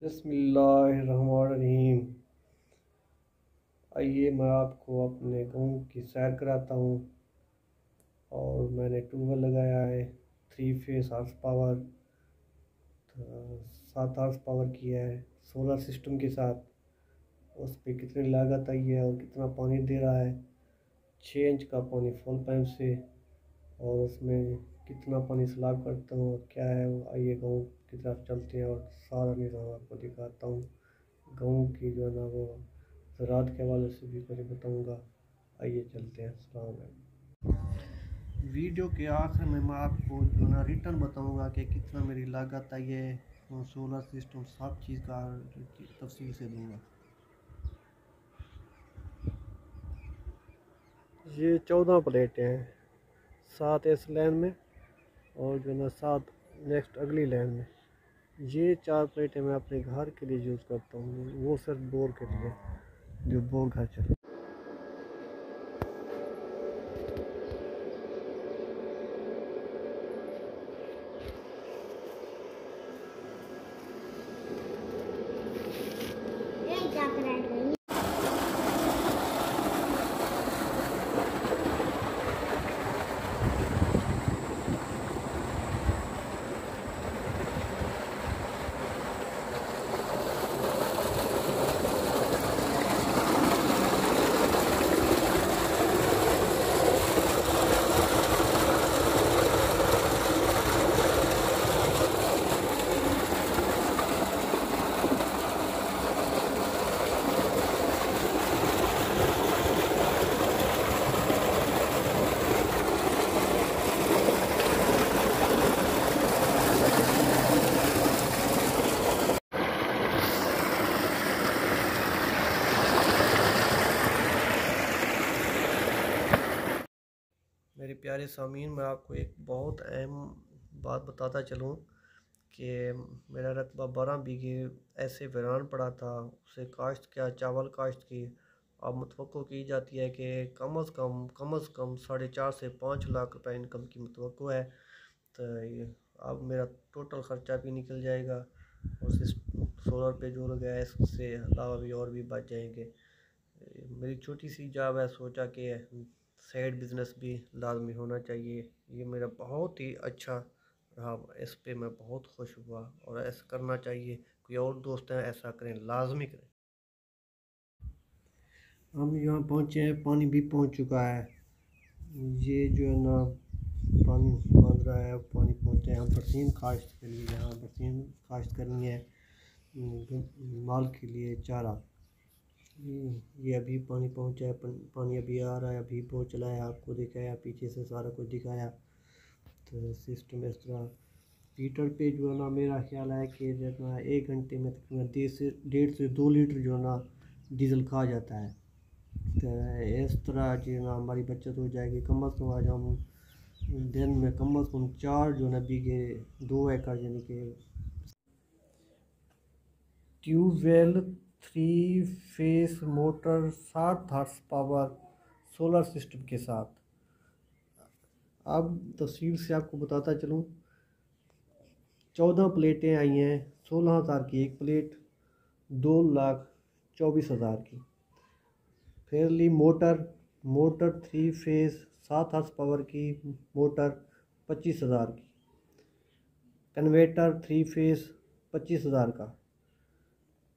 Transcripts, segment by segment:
बिस्मिल्लाहिर्रहमानिर्रहीम। आइए मैं आपको अपने गाँव की सैर कराता हूँ। और मैंने ट्यूबवेल लगाया है 3 phase horse power, 7 horse power की है सोलर सिस्टम के साथ। उस पर कितनी लागत आई है और कितना पानी दे रहा है, 6 इंच का पानी फुल पाइप से, और उसमें कितना पानी सैलाब करता हूँ और क्या है वो। आइए गाँव की तरफ चलते हैं और सारा निज़ाम आपको दिखाता हूँ। गाँव की जो है ना वो ज़राअत के हवाले से भी कुछ बताऊँगा। आइए चलते हैं। अस्सलाम वालेकुम। वीडियो के आखिर में मैं आपको जो ना रिटर्न बताऊँगा कि कितना मेरी लागत आई है, सोलर सिस्टम सब चीज़ का तफसील से दूँगा। ये 14 प्लेटें हैं, 7 इस लाइन में और जो ना 7 नेक्स्ट अगली लाइन में। ये 4 प्लेटें मैं अपने घर के लिए यूज़ करता हूँ, वो सिर्फ बोर के लिए, जो बोर घर चले। मेरे प्यारे सामीन, मैं आपको एक बहुत अहम बात बताता चलूँ कि मेरा रकबा 12 बीघे ऐसे वीरान पड़ा था। उसे काश्त किया, चावल काश्त की। अब मुतवक्को की जाती है कि कम अज़ कम 4.5 से 5 लाख रुपए इनकम की मुतवक्को है। तो अब मेरा टोटल ख़र्चा भी निकल जाएगा और सोलर पे जो लगा है इससे अलावा भी और भी बच जाएंगे। मेरी छोटी सी जॉब है, सोचा कि साइड बिज़नेस भी लाजमी होना चाहिए। ये मेरा बहुत ही अच्छा रहा, इस पे मैं बहुत खुश हुआ और ऐसा करना चाहिए। कोई और दोस्त हैं ऐसा करें, लाजमी करें। हम यहाँ पहुँचे हैं, पानी भी पहुँच चुका है। ये जो है ना पानी बंद रहा है, पानी पहुँचे हैं। हम बरसीम काश्त के लिए, यहाँ बरसीम काश्त करनी है माल के लिए चारा। ये अभी पानी पहुँचा है, पानी अभी आ रहा है, अभी पहुँच चला है। आपको दिखाया, पीछे से सारा कुछ दिखाया। तो सिस्टम इस तरह लीटर पे जो है ना, मेरा ख्याल है कि जितना 1 घंटे में तकरीबन 1.5 से 2 लीटर जो है ना डीज़ल खा जाता है। तो इस तरह जो है ना हमारी बचत हो जाएगी। कम अज़ कम आज हम दिन में कम अज़ कम 4 जो है ना बीघे 2 एकड़ यानी कि tubewell 3 phase motor 7 horse power solar system के साथ। अब तफसील से आपको बताता चलूँ। 14 प्लेटें आई हैं, 16,000 की एक प्लेट, 2,24,000 की। फिर ली मोटर 3 फेस 7 हार्स पावर की मोटर 25,000 की। कन्वेटर 3 फेस 25,000 का।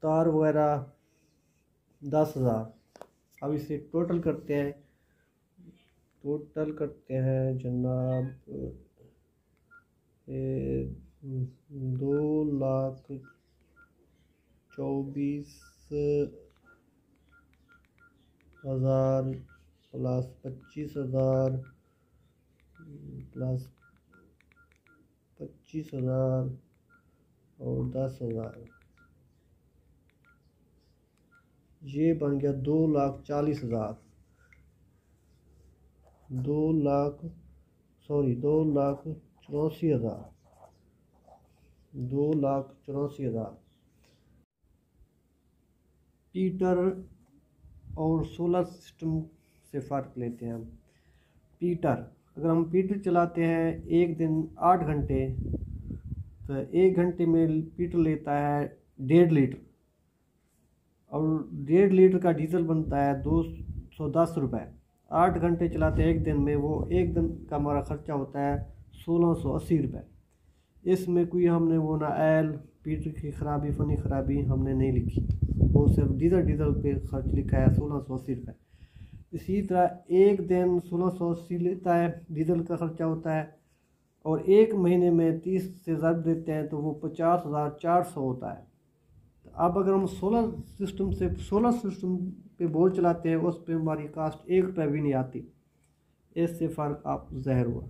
तार वगैरह 10,000। अब इसे टोटल करते हैं जनाब, 2,24,000 प्लस 25,000 प्लस 25,000 और 10,000, ये बन गया 2,40,000। 2,84,000। 2,84,000। पीटर और सोलर सिस्टम से फ़र्क लेते हैं हम। पीटर, अगर हम पीटर चलाते हैं एक दिन 8 घंटे, तो 1 घंटे में पीटर लेता है 1.5 लीटर, और 1.5 लीटर का डीजल बनता है 210 रुपये। 8 घंटे चलाते हैं एक दिन में, वो एक दिन का हमारा खर्चा होता है 1680 रुपये। इसमें कोई हमने वो ना एल पीटर की ख़राबी फ़नी ख़राबी हमने नहीं लिखी, वो सिर्फ डीजल पे खर्च लिखा है 1680 रुपये। इसी तरह एक दिन 1680 लेता है डीजल का खर्चा होता है, और एक महीने में 30 से ज़रब देते हैं तो वो 50,400 होता है। तो अब अगर हम सोलर सिस्टम पे बोर चलाते हैं, उस पे हमारी कास्ट 1 रुपये भी नहीं आती। इससे फ़र्क आप ज़ाहिर हुआ।